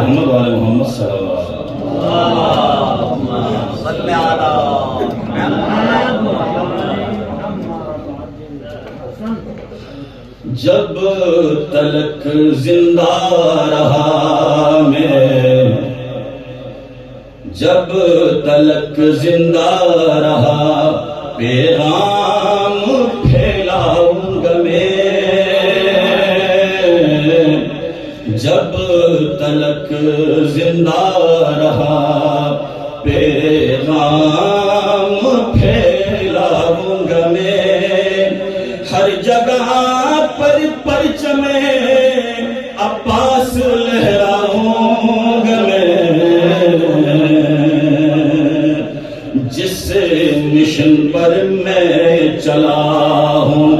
محمد والے محمد صلی اللہ علیہ وسلم۔ جب تلک زندہ رہا میں، جب تلک زندہ رہا پیغام پھیلاؤں گا میں، جب تلک زندہ رہا پیغام پھیلاؤں گا میں، ہر جگہ پر پرچم عباس لہراؤں گا میں، جس مشن پر میں چلا ہوں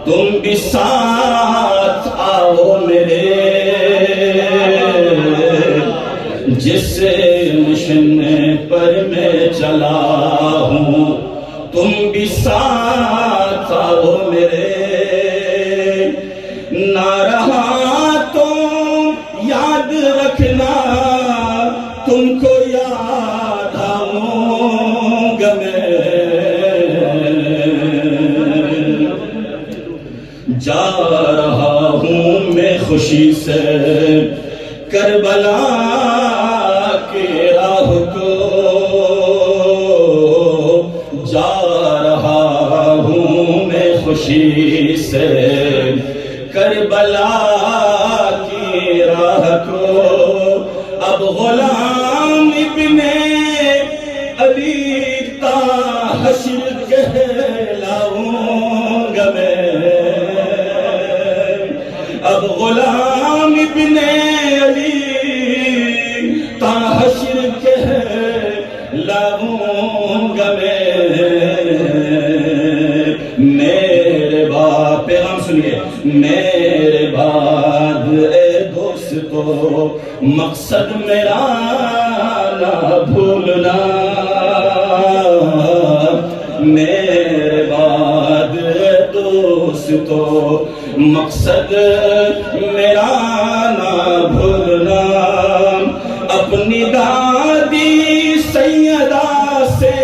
تم بھی ساتھ آؤ میرے، جس مشن پر میں چلا ہوں تم بھی ساتھ آؤ میرے، نہ رہا تو یاد رکھنا تم کو یاد آؤں گا میں، جا رہا ہوں میں خوشی سے کربلا کی راہ کو، جا رہا ہوں میں خوشی سے کربلا کی راہ کو، اب غلام ابن علی تا حشر کہلاؤں گا میں، اب غلام ابن علی تا حشر کہلاؤں گا میں، میرے بعد پیغام سنیے، میرے بعد اے دوستو مقصد میرا نہ بھولنا، میرے بعد اے دوستو مقصد میرا نہ بھولنا، اپنی دادی سیدہ سے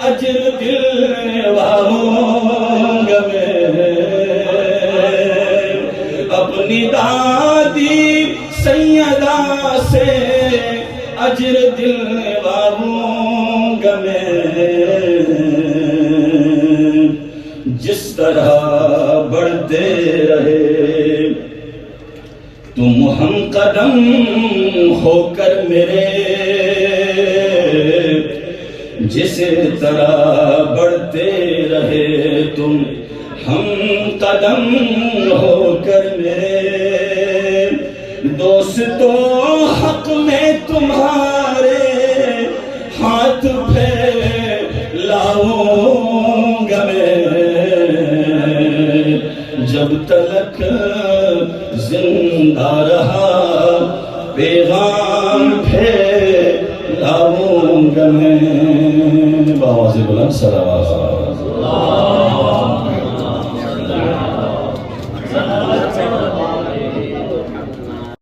اجر دلواؤں گا میں، اپنی دادی سیدہ سے اجر دلواؤں گا میں، جس طرح بڑھتے رہے تم ہم قدم ہو کر میرے، جس طرح بڑھتے رہے تم ہم قدم ہو کر میرے، دوستو حق میں تمہارے ہاتھ پھیلاؤں گا میں، جب تلک زندہ رہا پیغام پھیلاؤں گا میں، بآواز بلند صلوات